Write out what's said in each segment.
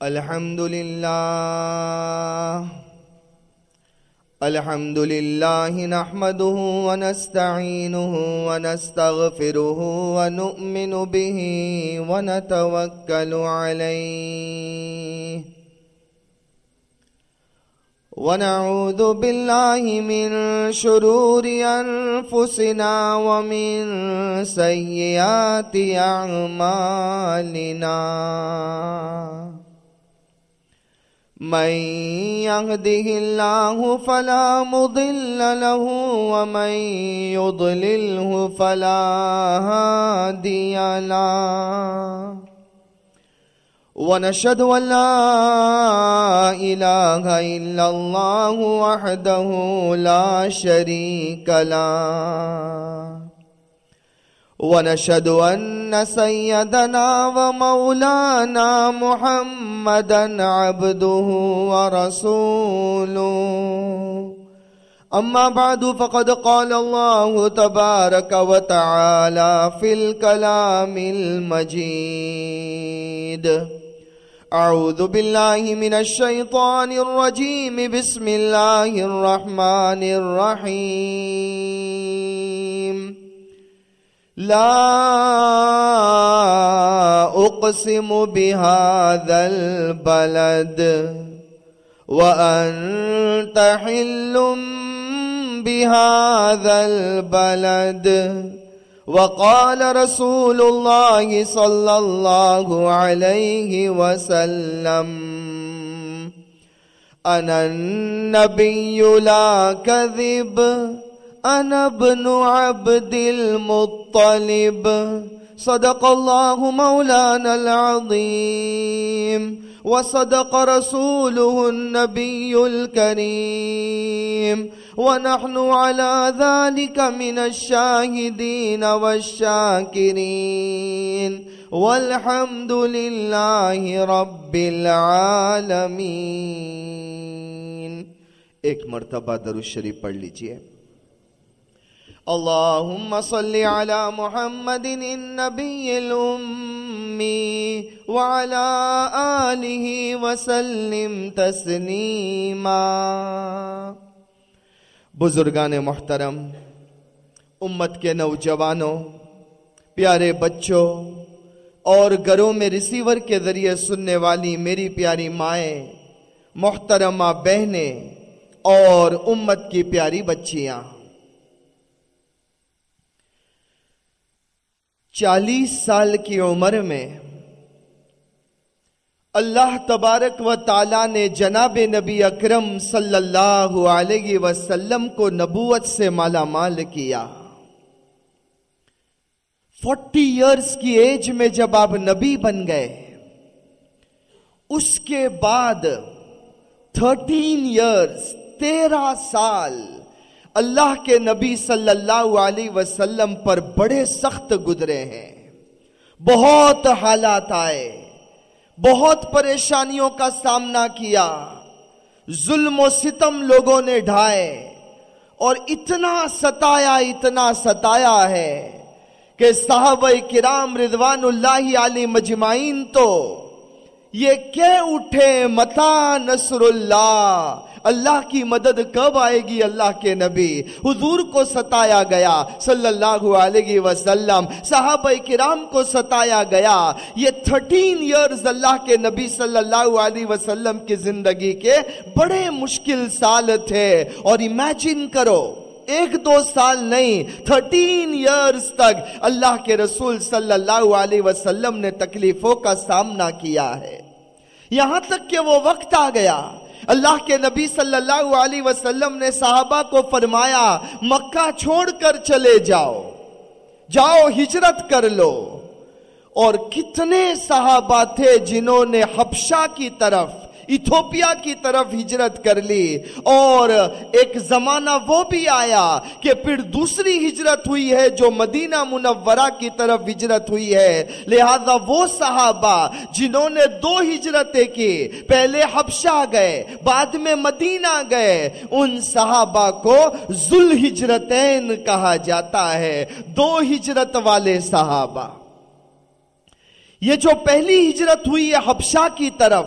الحمد لله نحمده ونستعينه ونستغفره ونؤمن به ونتوكل عليه ونعوذ بالله من شرور أنفسنا ومن سيئات أعمالنا من يهده الله فلا مضل له ومن يضلله فلا هادي له ونشهد أن لا إله إلا الله وحده لا شريك له ونشهد أن سيدنا ومولانا محمدا عبده ورسوله أما بعد فقد قال الله تبارك وتعالى في الكلام المجيد أعوذ بالله من الشيطان الرجيم بسم الله الرحمن الرحيم لا أقسم بهذا البلد وأنت حل بهذا البلد وقال رسول الله صلى الله عليه وسلم أنا النبي لا كذب أنا ابن عبد المطلب صدق الله مولانا العظيم وصدق رسوله النبي الكريم ونحن على ذلك من الشاهدين والشاكرين والحمد لله رب العالمين. ایک مرتبہ درود شریف پڑھ لیجئے. اللهم صل على محمد النبي الأمي وعلى آله وسلم تسلیما. بزرگان محترم، امت کے نوجوانوں، پیارے بچوں اور گھروں میں ریسیور کے ذریعے سننے والی میری پیاری مائیں، محترمہ بہنیں اور امت کی پیاری بچیاں، 40 سال کی عمر میں اللہ تبارک و تعالیٰ نے جناب نبی اکرم صلی اللہ علیہ وسلم کو نبوت سے مالا مال کیا. 40 ایئرز کی ایج میں جب آپ نبی بن گئے، اس کے بعد 13 ایئرز 13 سال اللہ کے نبی صلی اللہ علیہ وسلم پر بڑے سخت گزرے ہیں. بہت حالات آئے، بہت پریشانیوں کا سامنا کیا، ظلم و ستم لوگوں نے ڈھائے اور اتنا ستایا ہے کہ صحابہ کرام رضوان اللہ علیہ مجمعین تو یہ کہہ اٹھے متا نصر اللہ، اللہ کی مدد کب آئے گی. اللہ کے نبی حضور کو ستایا گیا صلی اللہ علیہ وسلم، صحابہ کرام کو ستایا گیا. یہ 13 ایئرز اللہ کے نبی صلی اللہ علیہ وسلم کی زندگی کے بڑے مشکل سال تھے. اور امیجن کرو، 1-2 سال نہیں، 13 ایئرز تک اللہ کے رسول صلی اللہ علیہ وسلم نے تکلیفوں کا سامنا کیا ہے. یہاں تک کہ وہ وقت آ گیا، اللہ کے نبی صلی اللہ علیہ وسلم نے صحابہ کو فرمایا مکہ چھوڑ کر چلے جاؤ ہجرت کر لو. اور کتنے صحابہ تھے جنہوں نے حبشہ کی طرف، ایتھوپیا کی طرف ہجرت کر لی. اور ایک زمانہ وہ بھی آیا کہ پھر دوسری ہجرت ہوئی ہے جو مدینہ منورہ کی طرف ہجرت ہوئی ہے. لہذا وہ صحابہ جنہوں نے 2 ہجرتیں کی، پہلے حبشہ گئے بعد میں مدینہ گئے، ان صحابہ کو ذو الہجرتین کہا جاتا ہے، 2 ہجرت والے صحابہ. یہ جو پہلی ہجرت ہوئی ہے حبشہ کی طرف،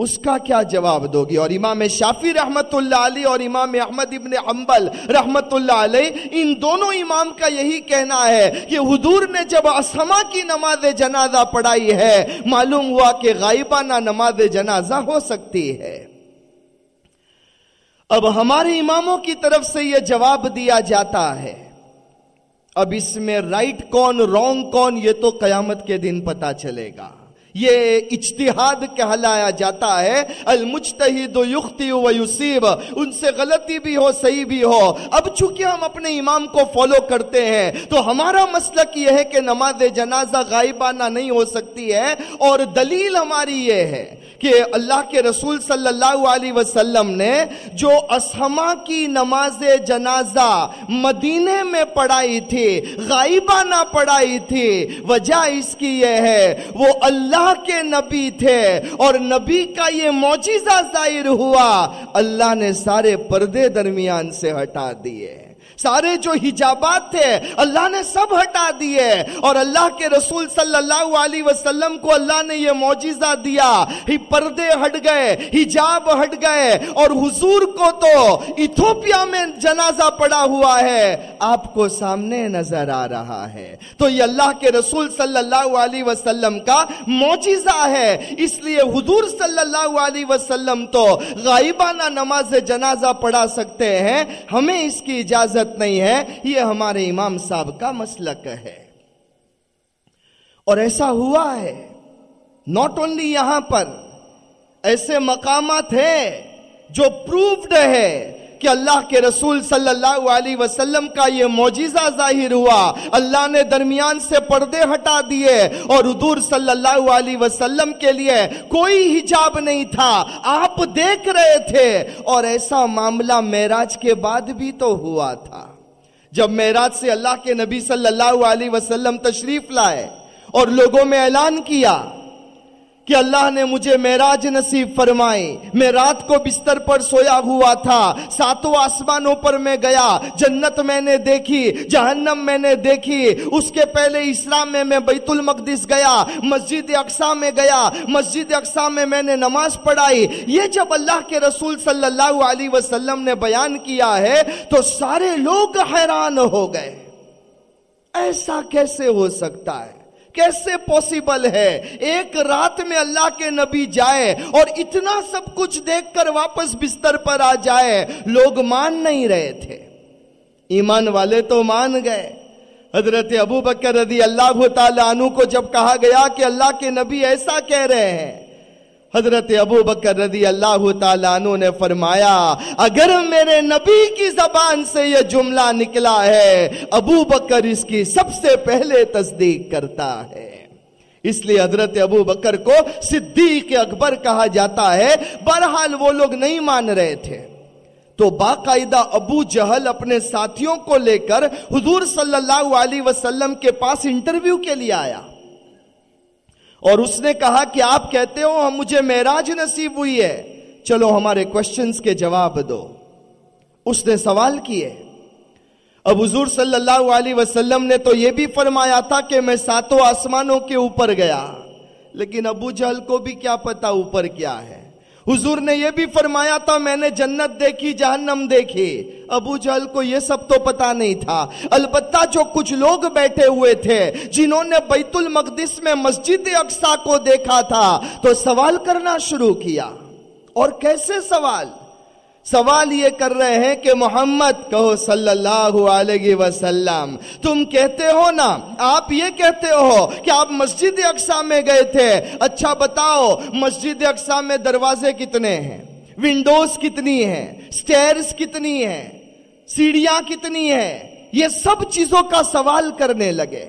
اس کا کیا جواب دو گی؟ اور امام شافعی رحمت اللہ علیہ اور امام احمد ابن حنبل رحمت اللہ علیہ، ان دونوں امام کا یہی کہنا ہے کہ حضور نے جب اصحما کی نماز جنازہ پڑھائی ہے، معلوم ہوا کہ غائبانہ نماز جنازہ ہو سکتی ہے۔ اب ہمارے اماموں کی طرف سے یہ جواب دیا جاتا ہے، اب اس میں رائٹ کون رونگ کون یہ تو قیامت کے دن پتا چلے گا۔ یہ اجتہاد کہلایا جاتا ہے، المجتہد یخطئ و یصیب، ان سے غلطی بھی ہو صحیح بھی ہو۔ اب چونکہ ہم اپنے امام کو فالو کرتے ہیں تو ہمارا مسلک یہ ہے کہ نماز جنازہ غائبانہ نہیں ہو سکتی ہے، اور دلیل ہماری یہ ہے کہ اللہ کے رسول صلی اللہ علیہ وسلم نے جو اصحما کی نماز جنازہ مدینے میں پڑھائی تھی، غائبانہ پڑھائی تھی، وجہ اس کی یہ ہے وہ اللہ کے نبی تھے، اور نبی کا یہ معجزہ ظاہر ہوا، اللہ نے سارے پردے درمیان سے ہٹا دیے، سارے جو حجابات تھے اللہ نے سب ہٹا دیے، اور اللہ کے رسول صلی اللہ علیہ وسلم کو اللہ نے یہ معجزہ دیا، پردے ہٹ گئے، حجاب ہٹ گئے، اور حضور کو تو ایتھوپیا میں جنازہ پڑا ہوا ہے، آپ کو سامنے نظر آ رہا ہے۔ تو یہ اللہ کے رسول صلی اللہ علیہ وسلم کا معجزہ ہے، اس لیے حضور صلی اللہ علیہ وسلم تو غائبانہ نماز جنازہ پڑھا سکتے ہیں، ہمیں اس کی اجازت نہیں ہے، یہ ہمارے امام صاحب کا مسلک ہے۔ اور ایسا ہوا ہے، ناٹ اونلی یہاں پر ایسے مقامات ہیں جو پروفڈ ہے کہ اللہ کے رسول صلی اللہ علیہ وسلم کا یہ معجزہ ظاہر ہوا، اللہ نے درمیان سے پردے ہٹا دیے، اور حضور صلی اللہ علیہ وسلم کے لیے کوئی حجاب نہیں تھا، آپ دیکھ رہے تھے۔ اور ایسا معاملہ معراج کے بعد بھی تو ہوا تھا، جب معراج سے اللہ کے نبی صلی اللہ علیہ وسلم تشریف لائے اور لوگوں میں اعلان کیا کہ اللہ نے مجھے معراج نصیب فرمائی، میں رات کو بستر پر سویا ہوا تھا، ساتوں آسمانوں پر میں گیا، جنت میں نے دیکھی، جہنم میں نے دیکھی، اس کے پہلے اسلام میں بیت المقدس گیا، مسجد اقصی میں گیا، مسجد اقصی میں نے نماز پڑھائی۔ یہ جب اللہ کے رسول صلی اللہ علیہ وسلم نے بیان کیا ہے تو سارے لوگ حیران ہو گئے، ایسا کیسے ہو سکتا ہے، کیسے پوسیبل ہے ایک رات میں اللہ کے نبی جائے اور اتنا سب کچھ دیکھ کر واپس بستر پر آ جائے؟ لوگ مان نہیں رہے تھے، ایمان والے تو مان گئے۔ حضرت ابو بکر رضی اللہ تعالی عنہ کو جب کہا گیا کہ اللہ کے نبی ایسا کہہ رہے ہیں، حضرت ابو بکر رضی اللہ تعالیٰ عنہ نے فرمایا اگر میرے نبی کی زبان سے یہ جملہ نکلا ہے، ابو بکر اس کی سب سے پہلے تصدیق کرتا ہے۔ اس لیے حضرت ابو بکر کو صدیق اکبر کہا جاتا ہے۔ بہرحال وہ لوگ نہیں مان رہے تھے تو باقاعدہ ابو جہل اپنے ساتھیوں کو لے کر حضور صلی اللہ علیہ وسلم کے پاس انٹرویو کے لیے آیا، اور اس نے کہا کہ آپ کہتے ہو ہم مجھے معراج نصیب ہوئی ہے، چلو ہمارے کوشچنز کے جواب دو۔ اس نے سوال کیے۔ اب حضور صلی اللہ علیہ وسلم نے تو یہ بھی فرمایا تھا کہ میں ساتوں آسمانوں کے اوپر گیا، لیکن ابو جہل کو بھی کیا پتا اوپر کیا ہے۔ حضور نے یہ بھی فرمایا تھا میں نے جنت دیکھی، جہنم دیکھی، ابو جہل کو یہ سب تو پتا نہیں تھا۔ البتہ جو کچھ لوگ بیٹھے ہوئے تھے جنہوں نے بیت المقدس میں مسجد اقصی کو دیکھا تھا تو سوال کرنا شروع کیا۔ اور کیسے سوال یہ کر رہے ہیں کہ محمد کہو صلی اللہ علیہ وسلم، تم کہتے ہو نا، آپ یہ کہتے ہو کہ آپ مسجد اقصی میں گئے تھے، اچھا بتاؤ مسجد اقصی میں دروازے کتنے ہیں، ونڈوز کتنی ہیں، سٹیئرز کتنی ہیں، سیڑھیاں کتنی ہیں، یہ سب چیزوں کا سوال کرنے لگے۔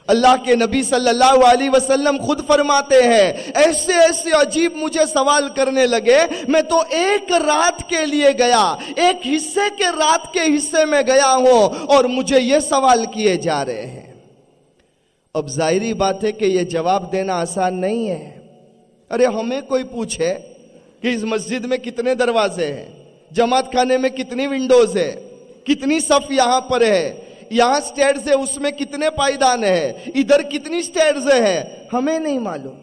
اللہ کے نبی صلی اللہ علیہ وسلم خود فرماتے ہیں ایسے ایسے عجیب مجھے سوال کرنے لگے، میں تو ایک رات کے لیے گیا، ایک حصے کے رات کے حصے میں گیا ہوں اور مجھے یہ سوال کیے جا رہے ہیں۔ اب ظاہری بات ہے کہ یہ جواب دینا آسان نہیں ہے۔ ارے ہمیں کوئی پوچھے کہ اس مسجد میں کتنے دروازے ہیں، جماعت خانے میں کتنی ونڈوز ہے، کتنی صف یہاں پر ہے، یہاں سٹیئرز ہے اس میں کتنے پائیدان ہے، ادھر کتنی سٹیئرز ہے، ہمیں نہیں معلوم۔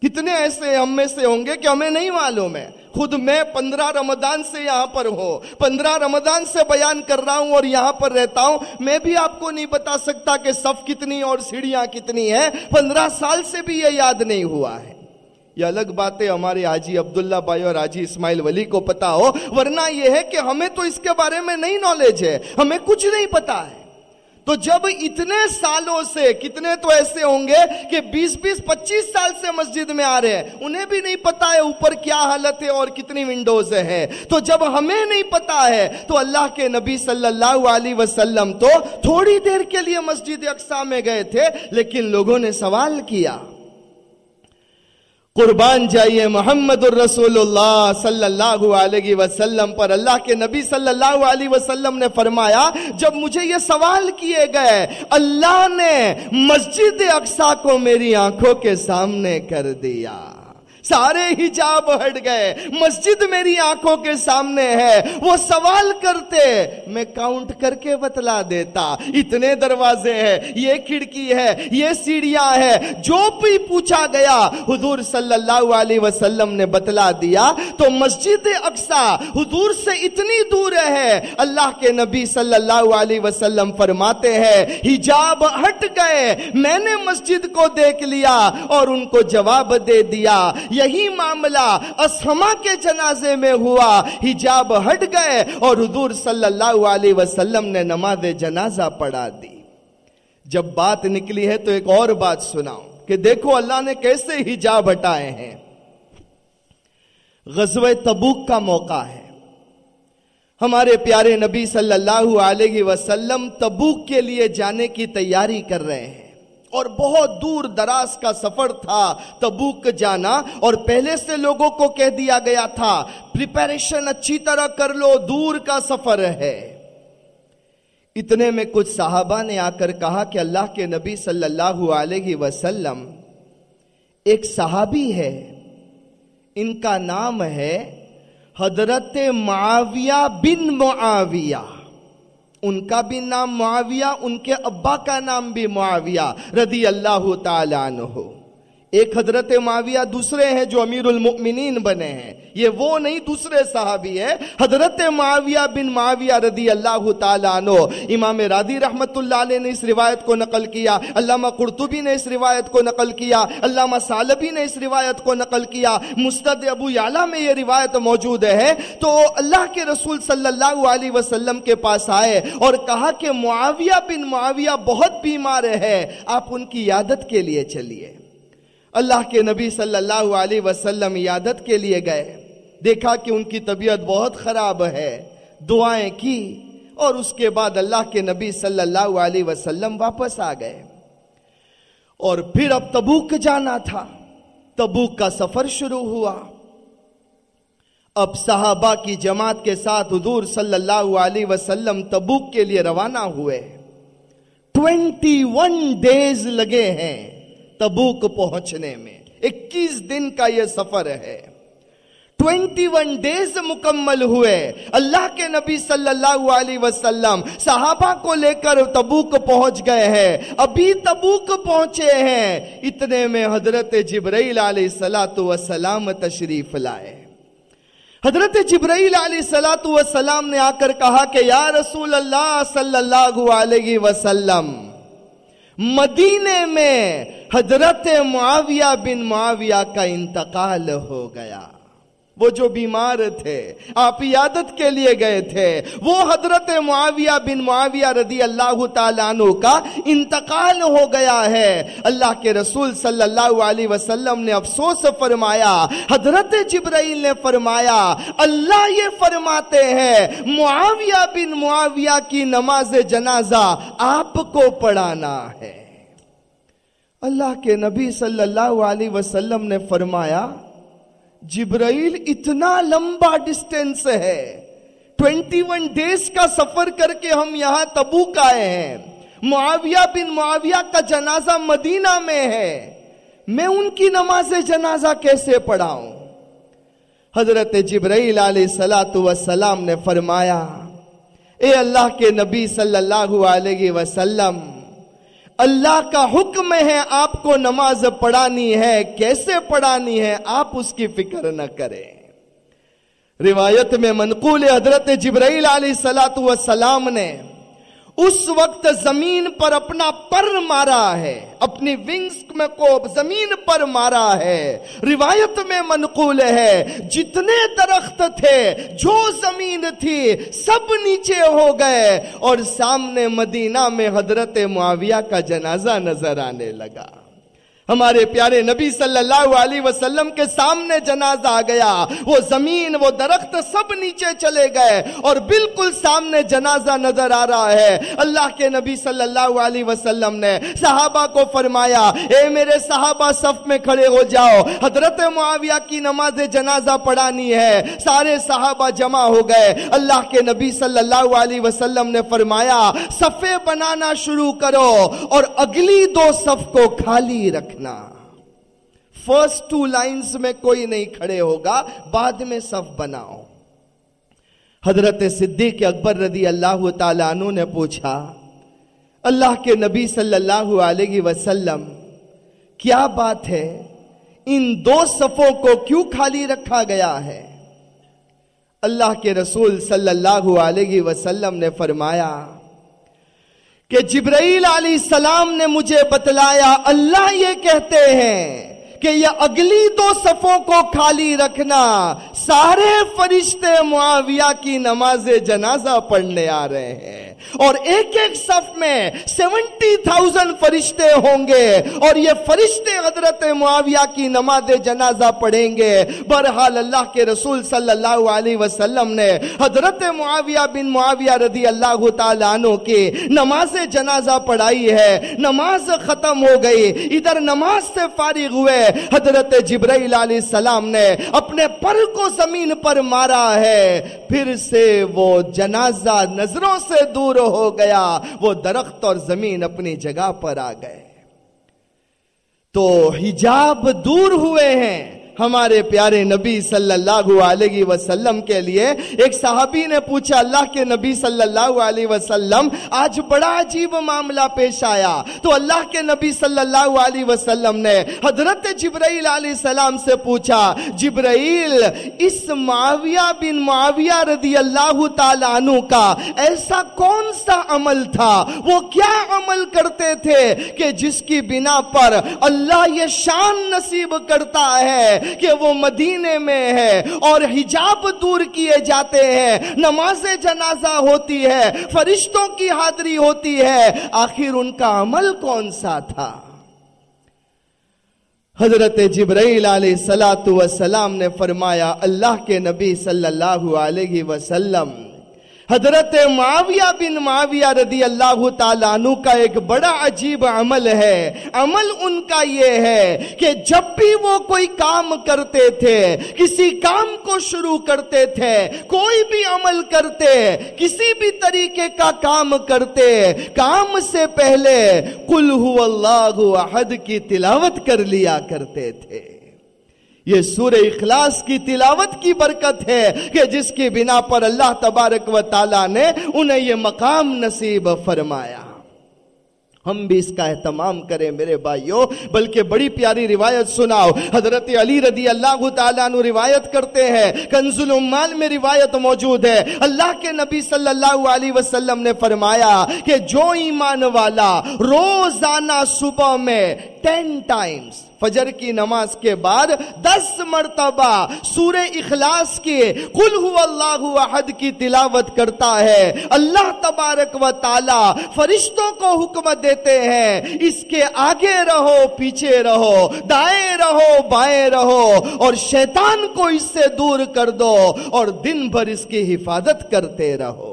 کتنے ایسے ہم میں سے ہوں گے کہ ہمیں نہیں معلوم ہے. خود میں 15 رمضان سے یہاں پر ہوں, 15 رمضان سے بیان کر رہا ہوں اور یہاں پر رہتا ہوں. میں بھی آپ کو نہیں بتا سکتا کہ صف کتنی اور سیڑھیاں کتنی ہیں. 15 سال سے بھی یہ یاد نہیں ہوا ہے. یہ الگ بات ہے ہمارے حاجی عبداللہ بھائی اور حاجی اسماعیل ولی کو پتا ہو, ورنہ یہ ہے کہ ہمیں تو اس کے بارے میں نہیں نالج ہے, ہمیں کچھ نہیں پتا ہے. تو جب اتنے سالوں سے, کتنے تو ایسے ہوں گے کہ 20-25 سال سے مسجد میں آ رہے ہیں, انہیں بھی نہیں پتا ہے اوپر کیا حالت ہے اور کتنی ونڈوز ہے. تو جب ہمیں نہیں پتا ہے تو اللہ کے نبی صلی اللہ علیہ وسلم تو تھوڑی دیر کے لیے مسجد اقصی میں گئے تھے, لیکن لوگوں نے سوال کیا. قربان جائیے محمد الرسول اللہ صلی اللہ علیہ وسلم پر. اللہ کے نبی صلی اللہ علیہ وسلم نے فرمایا, جب مجھے یہ سوال کیے گئے, اللہ نے مسجد اقصی کو میری آنکھوں کے سامنے کر دیا. سارے حجاب ہٹ گئے, مسجد میری آنکھوں کے سامنے ہے. وہ سوال کرتے, میں کاؤنٹ کر کے بتلا دیتا. اتنے دروازے ہیں, یہ کھڑکی ہے, یہ سیڑھیاں ہے, جو بھی پوچھا گیا حضور صلی اللہ علیہ وسلم نے بتلا دیا. تو مسجد اقصی حضور سے اتنی دور ہے, اللہ کے نبی صلی اللہ علیہ وسلم فرماتے ہیں حجاب ہٹ گئے, میں نے مسجد کو دیکھ لیا اور ان کو جواب دے دیا. یہی معاملہ اسما کے جنازے میں ہوا, حجاب ہٹ گئے اور حضور صلی اللہ علیہ وسلم نے نماز جنازہ پڑھا دی. جب بات نکلی ہے تو ایک اور بات سناؤں کہ دیکھو اللہ نے کیسے حجاب ہٹائے ہیں. غزوہ تبوک کا موقع ہے, ہمارے پیارے نبی صلی اللہ علیہ وسلم تبوک کے لیے جانے کی تیاری کر رہے ہیں, اور بہت دور دراز کا سفر تھا تبوک جانا, اور پہلے سے لوگوں کو کہہ دیا گیا تھا پریپریشن اچھی طرح کر لو, دور کا سفر ہے. اتنے میں کچھ صحابہ نے آ کر کہا کہ اللہ کے نبی صلی اللہ علیہ وسلم, ایک صحابی ہے, ان کا نام ہے حضرت معاویہ بن معاویہ. ان کا بھی نام معاویہ, ان کے ابا کا نام بھی معاویہ رضی اللہ تعالیٰ عنہ. ایک حضرت معاویہ دوسرے ہیں جو امیر المؤمنین بنے ہیں, یہ وہ نہیں, دوسرے صحابی ہے حضرت معاویہ بن معاویہ رضی اللہ تعالیٰ عنہ. امام راضی رحمت اللہ علیہ نے اس روایت کو نقل کیا, علامہ قرطبی نے اس روایت کو نقل کیا, علامہ ثعلبی نے اس روایت کو نقل کیا, مسند ابو یعلا میں یہ روایت موجود ہے. تو اللہ کے رسول صلی اللہ علیہ وسلم کے پاس آئے اور کہا کہ معاویہ بن معاویہ بہت بیمار ہے, آپ ان کی عیادت کے لیے چلیے. اللہ کے نبی صلی اللہ علیہ وسلم عیادت کے لیے گئے, دیکھا کہ ان کی طبیعت بہت خراب ہے, دعائیں کی, اور اس کے بعد اللہ کے نبی صلی اللہ علیہ وسلم واپس آ گئے. اور پھر اب تبوک جانا تھا, تبوک کا سفر شروع ہوا. اب صحابہ کی جماعت کے ساتھ حضور صلی اللہ علیہ وسلم تبوک کے لیے روانہ ہوئے. 21 ڈیز لگے ہیں تبوک پہنچنے میں, 21 دن کا یہ سفر ہے. 21 ڈیز مکمل ہوئے, اللہ کے نبی صلی اللہ علیہ وسلم صحابہ کو لے کر تبوک پہنچ گئے ہیں. ابھی تبوک پہنچے ہیں, اتنے میں حضرت جبرائیل علیہ السلام تشریف لائے. حضرت جبرائیل علیہ السلام نے آ کر کہا کہ یا رسول اللہ صلی اللہ علیہ وسلم, مدینے میں حضرت معاویہ بن معاویہ کا انتقال ہو گیا. وہ جو بیمار تھے, آپ عیادت کے لیے گئے تھے, وہ حضرت معاویہ بن معاویہ رضی اللہ تعالیٰ عنہ کا انتقال ہو گیا ہے. اللہ کے رسول صلی اللہ علیہ وسلم نے افسوس فرمایا. حضرت جبرائیل نے فرمایا اللہ یہ فرماتے ہیں معاویہ بن معاویہ کی نماز جنازہ آپ کو پڑھانا ہے. اللہ کے نبی صلی اللہ علیہ وسلم نے فرمایا جبرائیل اتنا لمبا ڈسٹینس ہے, 21 ڈیز کا سفر کر کے ہم یہاں تبوک آئے ہیں, معاویہ بن معاویہ کا جنازہ مدینہ میں ہے, میں ان کی نماز جنازہ کیسے پڑھاؤں؟ حضرت جبرائیل علیہ السلام نے فرمایا اے اللہ کے نبی صلی اللہ علیہ وسلم, اللہ کا حکم ہے آپ کو نماز پڑھانی ہے، کیسے پڑھانی ہے آپ اس کی فکر نہ کریں۔ روایت میں منقول حضرت جبرائیل علیہ السلام نے اس وقت زمین پر اپنا پر مارا ہے، اپنی ونگز میں کو زمین پر مارا ہے۔ روایت میں منقول ہے جتنے درخت تھے، جو زمین تھی، سب نیچے ہو گئے، اور سامنے مدینہ میں حضرت معاویہ کا جنازہ نظر آنے لگا۔ ہمارے پیارے نبی صلی اللہ علیہ وسلم کے سامنے جنازہ آ گیا، وہ زمین، وہ درخت سب نیچے چلے گئے، اور بالکل سامنے جنازہ نظر آ رہا ہے۔ اللہ کے نبی صلی اللہ علیہ وسلم نے صحابہ کو فرمایا، اے میرے صحابہ صف میں کھڑے ہو جاؤ، حضرت معاویہ کی نماز جنازہ پڑھانی ہے۔ سارے صحابہ جمع ہو گئے۔ اللہ کے نبی صلی اللہ علیہ وسلم نے فرمایا، صفیں بنانا شروع کرو اور اگلی دو صف کو خالی رکھنا۔ فرسٹ 2 لائنز میں کوئی نہیں کھڑے ہوگا، بعد میں صف بناؤ۔ حضرت صدیق اکبر رضی اللہ تعالیٰ عنہ نے پوچھا، اللہ کے نبی صلی اللہ علیہ وسلم کیا بات ہے، ان 2 صفوں کو کیوں خالی رکھا گیا ہے؟ اللہ کے رسول صلی اللہ علیہ وسلم نے فرمایا کہ جبرائیل علیہ السلام نے مجھے بتلایا، اللہ یہ کہتے ہیں کہ یہ اگلی 2 صفوں کو خالی رکھنا، سارے فرشتے معاویہ کی نماز جنازہ پڑھنے آ رہے ہیں، اور ایک ایک صف میں 70,000 فرشتے ہوں گے، اور یہ فرشتے حضرت معاویہ کی نماز جنازہ پڑھیں گے۔ بہرحال اللہ کے رسول صلی اللہ علیہ وسلم نے حضرت معاویہ بن معاویہ رضی اللہ تعالیٰ عنہ کی نماز جنازہ پڑھائی ہے۔ نماز ختم ہو گئی، ادھر نماز سے فارغ ہوئے، حضرت جبرائیل علیہ السلام نے اپنے پر کو زمین پر مارا ہے، پھر سے وہ جنازہ نظروں سے دور ہو گیا، وہ درخت اور زمین اپنی جگہ پر آ گئے۔ تو حجاب دور ہوئے ہیں ہمارے پیارے نبی صلی اللہ علیہ وسلم کے لیے۔ ایک صحابی نے پوچھا، اللہ کے نبی صلی اللہ علیہ وسلم آج بڑا عجیب معاملہ پیش آیا۔ تو اللہ کے نبی صلی اللہ علیہ وسلم نے حضرت جبرائیل علیہ السلام سے پوچھا، جبرائیل، اس معاویہ بن معاویہ رضی اللہ تعالیٰ عنہ کا ایسا کون سا عمل تھا، وہ کیا عمل کرتے تھے کہ جس کی بنا پر اللہ یہ شان نصیب کرتا ہے کہ وہ مدینے میں ہے اور حجاب دور کیے جاتے ہیں، نماز جنازہ ہوتی ہے، فرشتوں کی حاضری ہوتی ہے، آخر ان کا عمل کون سا تھا؟ حضرت جبرائیل علیہ السلام نے فرمایا، اللہ کے نبی صلی اللہ علیہ وسلم، حضرت معاویہ بن معاویہ رضی اللہ تعالیٰ عنہ کا ایک بڑا عجیب عمل ہے۔ عمل ان کا یہ ہے کہ جب بھی وہ کوئی کام کرتے تھے، کسی کام کو شروع کرتے تھے، کوئی بھی عمل کرتے، کسی بھی طریقے کا کام کرتے، کام سے پہلے قل هو اللہ احد کی تلاوت کر لیا کرتے تھے۔ یہ سورہ اخلاص کی تلاوت کی برکت ہے کہ جس کی بنا پر اللہ تبارک و تعالی نے انہیں یہ مقام نصیب فرمایا۔ ہم بھی اس کا اہتمام کریں میرے بھائیوں، بلکہ بڑی پیاری روایت سناؤ۔ حضرت علی رضی اللہ تعالیٰ عنہ روایت کرتے ہیں، کنز العمال میں روایت موجود ہے، اللہ کے نبی صلی اللہ علیہ وسلم نے فرمایا کہ جو ایمان والا روزانہ صبح میں 10 ٹائمز فجر کی نماز کے بعد 10 مرتبہ سورہ اخلاص کی قل هو اللہ احد کی تلاوت کرتا ہے، اللہ تبارک و تعالی فرشتوں کو حکم دیتے ہیں، اس کے آگے رہو، پیچھے رہو، دائیں رہو، بائیں رہو، اور شیطان کو اس سے دور کر دو، اور دن بھر اس کی حفاظت کرتے رہو۔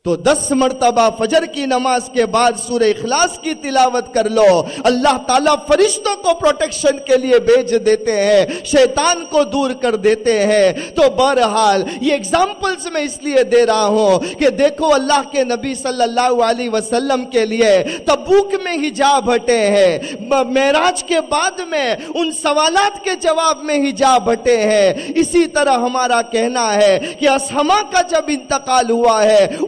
تو 10 مرتبہ فجر کی نماز کے بعد سورہ اخلاص کی تلاوت کر لو، اللہ تعالیٰ فرشتوں کو پروٹیکشن کے لیے بھیج دیتے ہیں، شیطان کو دور کر دیتے ہیں۔ تو بہرحال یہ ایگزامپلز میں اس لیے دے رہا ہوں کہ دیکھو اللہ کے نبی صلی اللہ علیہ وسلم کے لیے تبوک میں حجاب ہٹے ہیں، معراج کے بعد میں ان سوالات کے جواب میں حجاب ہٹے ہیں۔ اسی طرح ہمارا کہنا ہے کہ اسحمہ کا جب انتقال ہوا ہے،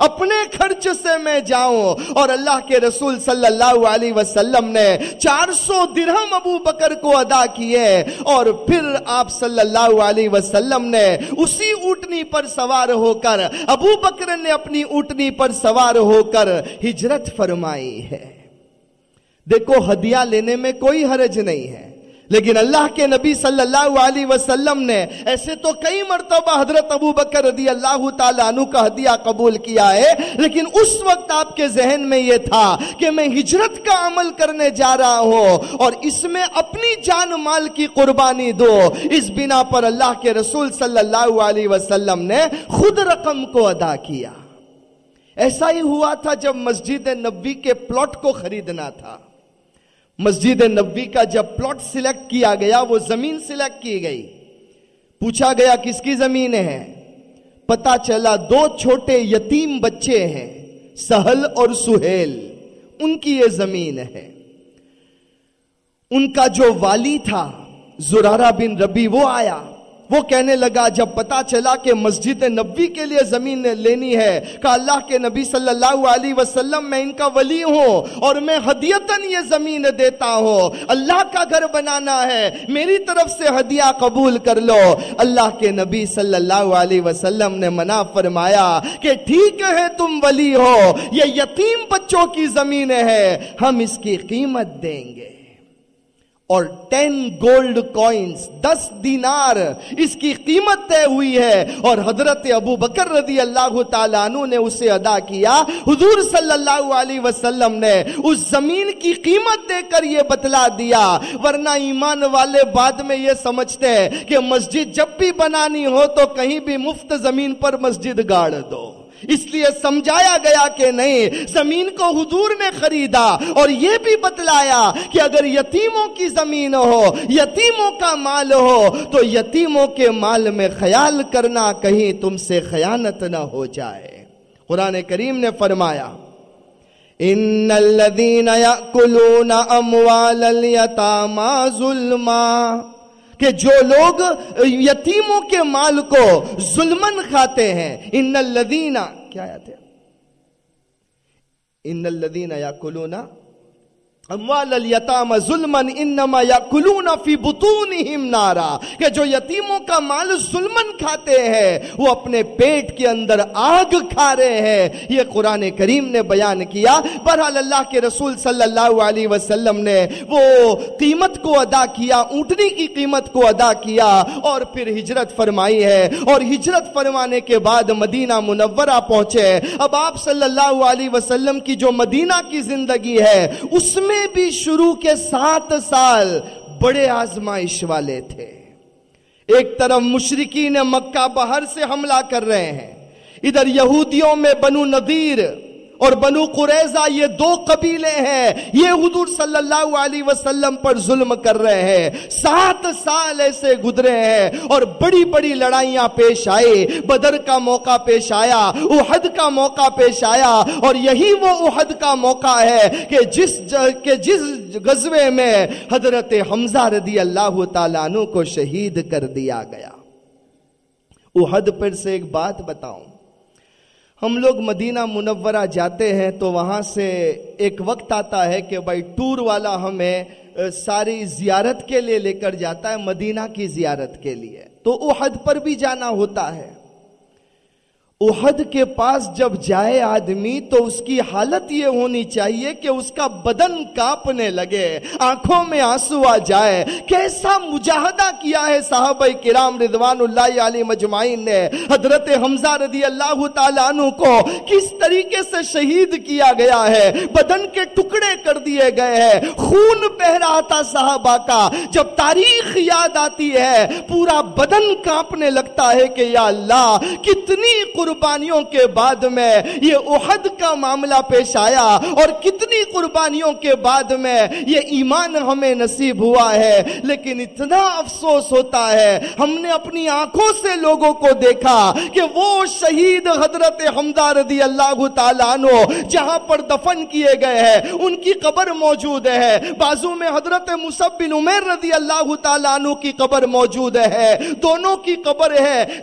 اپنے خرچ سے میں جاؤں. اور اللہ کے رسول صلی اللہ علیہ وسلم نے 400 درہم ابو بکر کو ادا کیے اور پھر آپ صلی اللہ علیہ وسلم نے اسی اونٹنی پر سوار ہو کر، ابو بکر نے اپنی اونٹنی پر سوار ہو کر ہجرت فرمائی ہے. دیکھو ہدیہ لینے میں کوئی حرج نہیں ہے، لیکن اللہ کے نبی صلی اللہ علیہ وسلم نے ایسے تو کئی مرتبہ حضرت ابو بکر رضی اللہ تعالیٰ عنہ کا ہدیہ قبول کیا ہے، لیکن اس وقت آپ کے ذہن میں یہ تھا کہ میں ہجرت کا عمل کرنے جا رہا ہوں اور اس میں اپنی جان مال کی قربانی دو. اس بنا پر اللہ کے رسول صلی اللہ علیہ وسلم نے خود رقم کو ادا کیا. ایسا ہی ہوا تھا جب مسجد نبوی کے پلاٹ کو خریدنا تھا. مسجد نبوی کا جب پلاٹ سلیکٹ کیا گیا، وہ زمین سلیکٹ کی گئی، پوچھا گیا کس کی زمین ہے؟ پتا چلا 2 چھوٹے یتیم بچے ہیں، سہل اور سہیل، ان کی یہ زمین ہے. ان کا جو والی تھا زرارہ بن ربی، وہ آیا، وہ کہنے لگا جب پتا چلا کہ مسجد نبوی کے لیے زمین لینی ہے، کہ اللہ کے نبی صلی اللہ علیہ وسلم میں ان کا ولی ہوں اور میں ہدیتاً یہ زمین دیتا ہوں، اللہ کا گھر بنانا ہے، میری طرف سے ہدیہ قبول کر لو. اللہ کے نبی صلی اللہ علیہ وسلم نے منع فرمایا کہ ٹھیک ہے تم ولی ہو، یہ یتیم بچوں کی زمین ہے، ہم اس کی قیمت دیں گے. اور 10 گولڈ کوئنز، 10 دینار اس کی قیمت طے ہوئی ہے اور حضرت ابو بکر رضی اللہ تعالیٰ عنہ نے اسے ادا کیا. حضور صلی اللہ علیہ وسلم نے اس زمین کی قیمت دے کر یہ بتلا دیا، ورنہ ایمان والے بعد میں یہ سمجھتے ہیں کہ مسجد جب بھی بنانی ہو تو کہیں بھی مفت زمین پر مسجد گاڑ دو. اس لیے سمجھایا گیا کہ نہیں، زمین کو حضور نے خریدا اور یہ بھی بتلایا کہ اگر یتیموں کی زمین ہو، یتیموں کا مال ہو تو یتیموں کے مال میں خیال کرنا کہیں تم سے خیانت نہ ہو جائے. قرآن کریم نے فرمایا ان الذین یأکلون اموال الیتامی ظلما، کہ جو لوگ یتیموں کے مال کو ظلمن کھاتے ہیں. ان الذین، کیا آیت ہے؟ ان الذین یاکلون اموال الیتامی ظلما انما یاکلون فی بطونہم نارا، کہ جو یتیموں کا مال ظلمن کھاتے ہیں وہ اپنے پیٹ کے اندر آگ کھا رہے ہیں. یہ قرآن کریم نے بیان کیا. بہرحال اللہ کے رسول صلی اللہ علیہ وسلم نے وہ قیمت کو ادا کیا، اونٹنی کی قیمت کو ادا کیا اور پھر ہجرت فرمائی ہے. اور ہجرت فرمانے کے بعد مدینہ منورہ پہنچے. اب آپ صلی اللہ علیہ وسلم کی جو مدینہ کی زندگی ہے اس میں بھی شروع کے 7 سال بڑے آزمائش والے تھے. ایک طرف مشرکین مکہ باہر سے حملہ کر رہے ہیں، ادھر یہودیوں میں بنو نذیر اور بنو قریظہ، یہ 2 قبیلے ہیں، یہ حضور صلی اللہ علیہ وسلم پر ظلم کر رہے ہیں. 7 سال ایسے گزرے ہیں اور بڑی بڑی لڑائیاں پیش آئی. بدر کا موقع پیش آیا، احد کا موقع پیش آیا، اور یہی وہ احد کا موقع ہے کہ جس غزوے میں حضرت حمزہ رضی اللہ تعالیٰ عنہ کو شہید کر دیا گیا. احد پر سے ایک بات بتاؤں، ہم لوگ مدینہ منورہ جاتے ہیں تو وہاں سے ایک وقت آتا ہے کہ بھائی ٹور والا ہمیں ساری زیارت کے لیے لے کر جاتا ہے، مدینہ کی زیارت کے لیے، تو احد پر بھی جانا ہوتا ہے. احد کے پاس جب جائے آدمی تو اس کی حالت یہ ہونی چاہیے کہ اس کا بدن کانپنے لگے، آنکھوں میں آنسو آ جائے. کیسا مجاہدہ کیا ہے صحابہ کرام رضوان اللہ علیہ مجمعین نے. حضرت حمزہ رضی اللہ تعالیٰ عنہ کو کس طریقے سے شہید کیا گیا ہے، بدن کے ٹکڑے کر دیے گئے ہیں، خون بہ رہا تھا صحابہ کا. جب تاریخ یاد آتی ہے پورا بدن کانپنے لگتا ہے کہ یا اللہ، کتنی قربانیوں کے بعد میں یہ احد کا معاملہ پیش آیا اور کتنی قربانیوں کے بعد میں یہ ایمان ہمیں نصیب ہوا ہے. لیکن اتنا افسوس ہوتا ہے، ہم نے اپنی آنکھوں سے لوگوں کو دیکھا کہ وہ شہید حضرت حمزہ رضی اللہ تعالیٰ عنہ جہاں پر دفن کیے گئے ہیں ان کی قبر موجود ہے، بازو میں حضرت مصعب بن عمیر رضی اللہ تعالیٰ عنہ کی قبر موجود ہے، دونوں کی قبر ہے،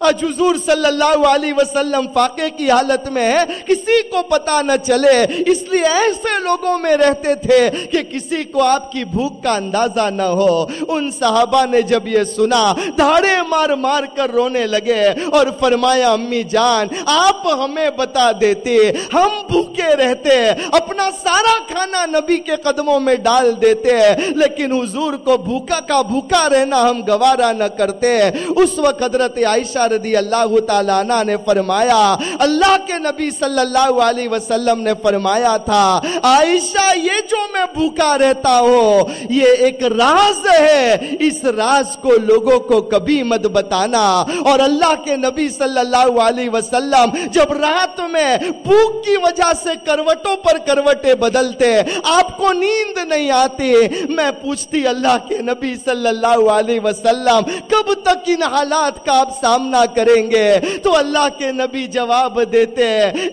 آج حضور صلی اللہ علیہ وسلم فاقے کی حالت میں ہے، کسی کو پتا نہ چلے، اس لیے ایسے لوگوں میں رہتے تھے کہ کسی کو آپ کی بھوک کا اندازہ نہ ہو۔ ان صحابہ نے جب یہ سنا دھاڑے مار مار کر رونے لگے اور فرمایا امی جان آپ ہمیں بتا دیتے، ہم بھوکے رہتے، اپنا سارا کھانا نبی کے قدموں میں ڈال دیتے، لیکن حضور کو بھوکا کا بھوکا رہنا ہم گوارا نہ کرتے۔ اس وقت حضرت عائشہ رضی اللہ تعالیٰ عنہ نے فرمایا، اللہ کے نبی صلی اللہ علیہ وسلم نے فرمایا تھا عائشہ یہ جو میں بھوکا رہتا ہوں یہ ایک راز ہے، اس راز کو لوگوں کو کبھی مت بتانا۔ اور اللہ کے نبی صلی اللہ علیہ وسلم جب رات میں بھوک کی وجہ سے کروٹوں پر کروٹیں بدلتے، آپ کو نیند نہیں آتی، میں پوچھتی اللہ کے نبی صلی اللہ علیہ وسلم کب تک ان حالات کا آپ سامنا کریں گے؟ تو اللہ کے نبی جواب دیتے،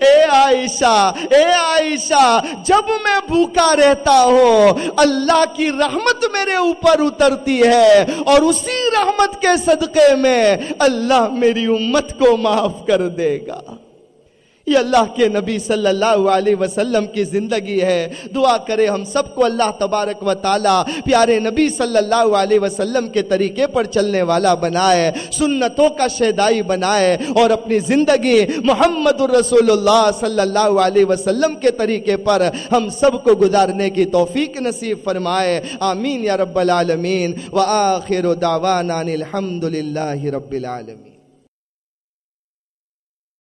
اے عائشہ جب میں بھوکا رہتا ہوں اللہ کی رحمت میرے اوپر اترتی ہے، اور اسی رحمت کے صدقے میں اللہ میری امت کو معاف کر دے گا۔ یہ اللہ کے نبی صلی اللہ علیہ وسلم کی زندگی ہے۔ دعا کرے ہم سب کو اللہ تبارک و تعالی پیارے نبی صلی اللہ علیہ وسلم کے طریقے پر چلنے والا بنائے، سنتوں کا شیدائی بنائے، اور اپنی زندگی محمد الرسول اللہ صلی اللہ علیہ وسلم کے طریقے پر ہم سب کو گزارنے کی توفیق نصیب فرمائے۔ آمین یا رب العالمین۔ وآخر دعوانا الحمد للہ رب العالمین۔